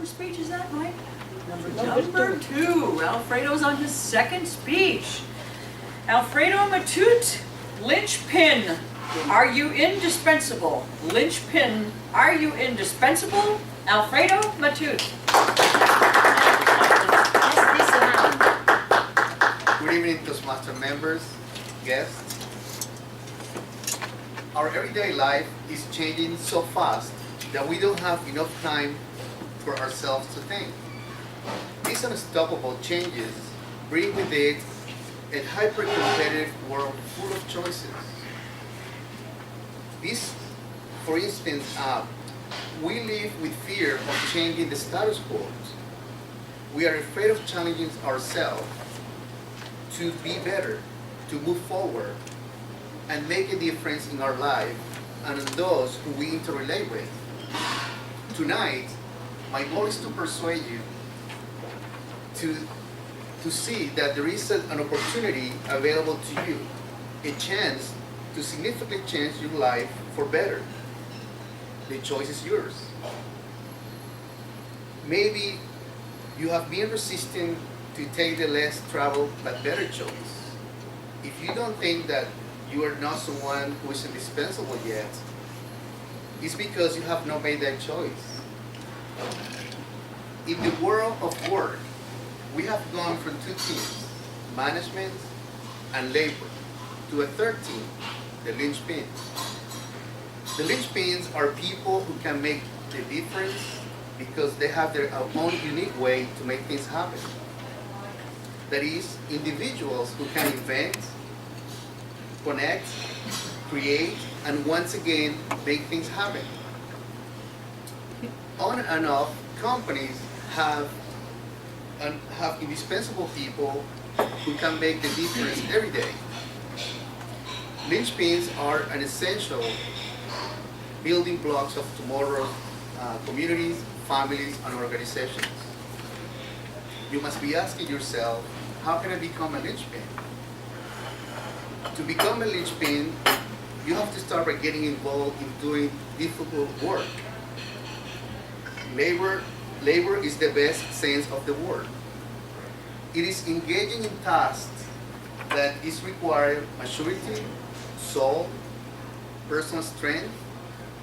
number speech is that, Mike? Number two. Alfredo's on his second speech. Alfredo Matute, Linchpin, are you indispensable? Linchpin, are you indispensable? Alfredo Matute. Good evening, Toastmasters members, guests. Our everyday life is changing so fast that we don't have enough time for ourselves to think. These unstoppable changes bring with it a hyper-competitive world full of choices. For instance, we live with fear of changing the status quo. We are afraid of challenging ourselves to be better, to move forward, and make a difference in our life and in those who we interrelate with. Tonight, my goal is to persuade you to see that there is an opportunity available to you, a chance to significantly change your life for better. The choice is yours. Maybe you have been resisting to take the less traveled but better choice. If you don't think that you are not someone who is indispensable yet, it's because you have not made that choice. In the world of work, we have gone from two teams, management and labor, to a third team, the linchpins. The linchpins are people who can make the difference because they have their own unique way to make things happen. That is, individuals who can invent, connect, create, and once again, make things happen. On and off, companies have indispensable people who can make the difference every day. Linchpins are an essential building blocks of tomorrow's communities, families, and organizations. You must be asking yourself, how can I become a linchpin? To become a linchpin, you have to start by getting involved in doing difficult work. Labor is the best sense of the word. It is engaging in tasks that is required maturity, soul, personal strength,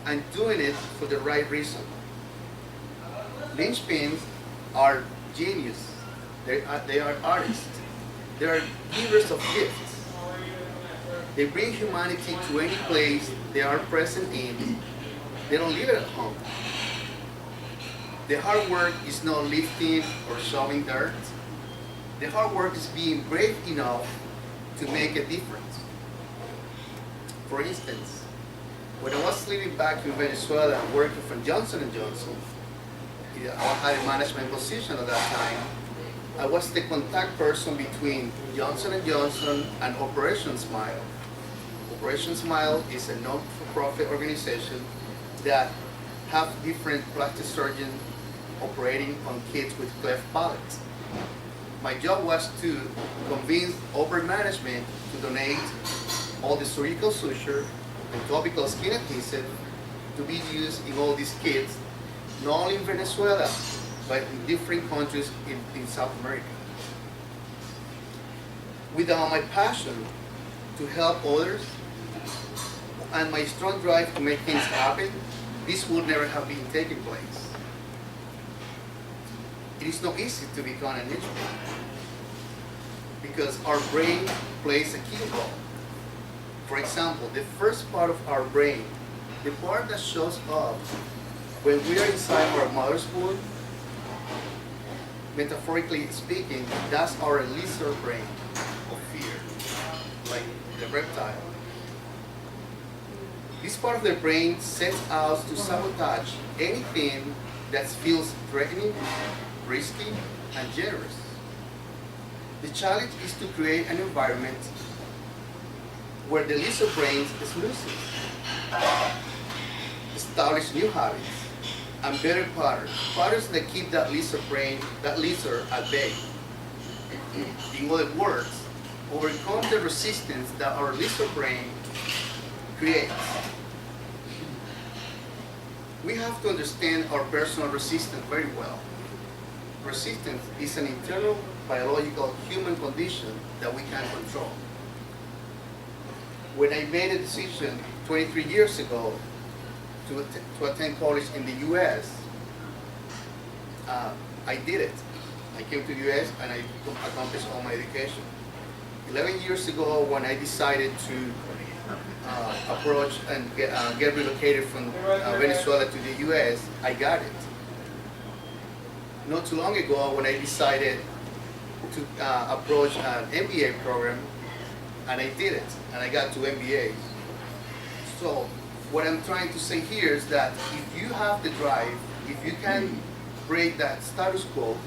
and doing it for the right reason. Linchpins are genius. They are artists. They are givers of gifts. They bring humanity to any place they are present in. They don't live at home. The hard work is not lifting or shoving dirt. The hard work is being brave enough to make a difference. For instance, when I was living back in Venezuela and working for Johnson & Johnson, I had a management position at that time. I was the contact person between Johnson & Johnson and Operation Smile. Operation Smile is a non-for-profit organization that have different plastic surgeons operating on kids with cleft palates. My job was to convince upper management to donate all the surgical suture and topical skin adhesive to be used in all these kids, not only in Venezuela, but in different countries in South America. Without my passion to help others and my strong drive to make things happen, this would never have been taking place. It is not easy to become an linchpin because our brain plays a key role. For example, the first part of our brain, the part that shows up when we are inside our mother's womb, metaphorically speaking, that's our lizard brain of fear, like the reptile. This part of the brain sets out to sabotage anything that feels threatening, risky, and generous. The challenge is to create an environment where the lizard brain is lucid, establish new habits, and better patterns that keep that lizard at bay. In other words, overcome the resistance that our lizard brain creates. We have to understand our personal resistance very well. Resistance is an internal biological human condition that we can control. When I made a decision 23 years ago to attend college in the US, I did it. I came to the US and I accomplished all my education. 11 years ago, when I decided to approach and get relocated from Venezuela to the US, I got it. Not too long ago, when I decided to approach an MBA program, and I did it, and I got to MBA. So what I'm trying to say here is that if you have the drive, if you can break that status quo,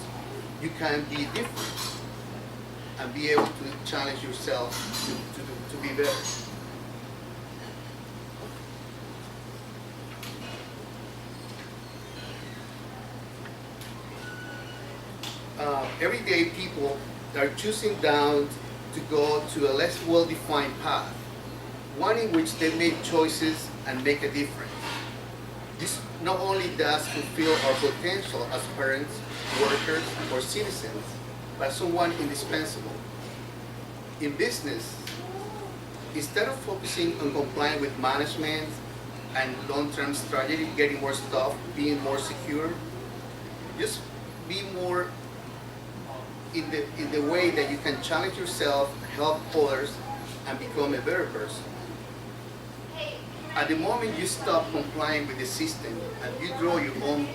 you can be different and be able to challenge yourself to be better. Everyday people are choosing down to go to a less well-defined path, one in which they make choices and make a difference. This not only does fulfill our potential as parents, workers, or citizens, but someone indispensable. In business, instead of focusing on complying with management and long-term strategy, getting more stuff, being more secure, just be more in the way that you can challenge yourself, help others, and become a better person. At the moment you stop complying with the system and you draw your own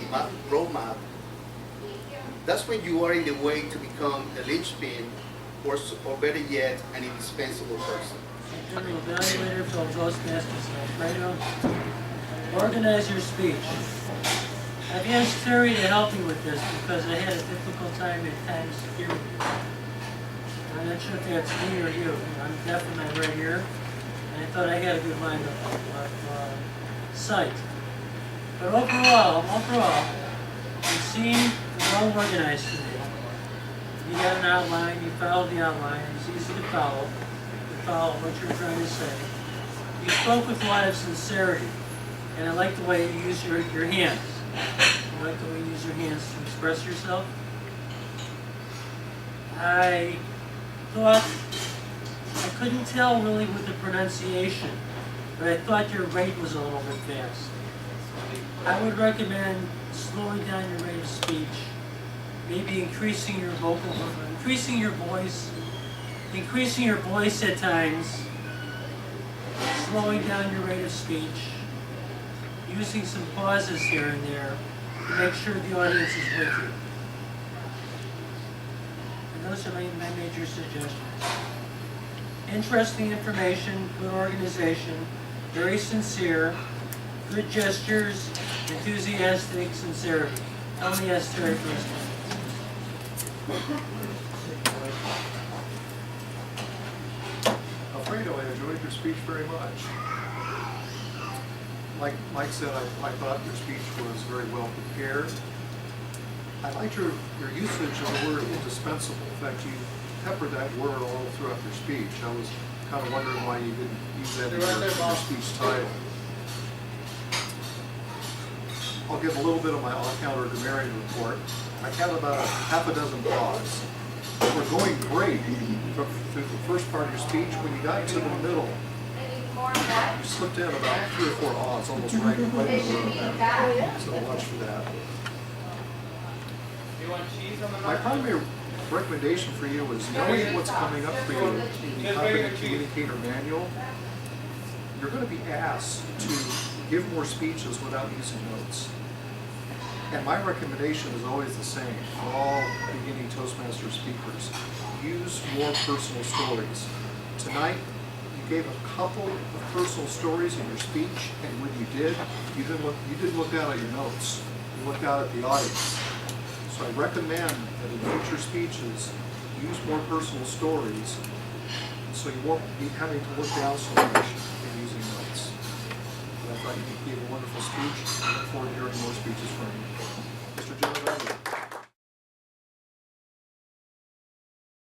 roadmap, that's when you are in the way to become a linchpin, or better yet, an indispensable person. General evaluator from Toastmasters Alfredo. Organize your speech. I've asked Terry to help me with this because I had a difficult time at times hearing you. I'm not sure if that's me or you. I'm deaf in my right ear, and I thought I had a good line of sight. But overall, it seemed well organized to me. You got an outline, you followed the outline, it's easy to follow what you're trying to say. You spoke with a lot of sincerity, and I like the way you use your hands. I like the way you use your hands to express yourself. I thought, I couldn't tell really with the pronunciation, but I thought your rate was a little bit fast. I would recommend slowing down your rate of speech, maybe increasing your increasing your voice at times, slowing down your rate of speech, using some pauses here and there to make sure the audience is with you. And those are my major suggestions. Interesting information, good organization, very sincere, good gestures, enthusiastic sincerity. Tell me yes, Terry, first. Alfredo, I enjoyed your speech very much. Like Mike said, I thought your speech was very well prepared. I liked your usage of the word indispensable. In fact, you peppered that word all throughout your speech. I was kind of wondering why you didn't use that in your speech title. I'll give a little bit of my on-counter demerit report. I counted about half a dozen pause. We're going great through the first part of your speech. When you got to the middle, you slipped in about 3 or 4 odds, almost right in the row. So watch for that. My primary recommendation for you is knowing what's coming up for you in the Competent Communicator Manual. You're going to be asked to give more speeches without using notes. And my recommendation is always the same for all beginning Toastmaster speakers. Use more personal stories. Tonight, you gave a couple of personal stories in your speech, and when you did, you didn't look out at your notes. You looked out at the audience. So I recommend that in future speeches, use more personal stories, so you won't be having to look down so much and using notes. But I thought you gave a wonderful speech. I look forward to hearing more speeches from you.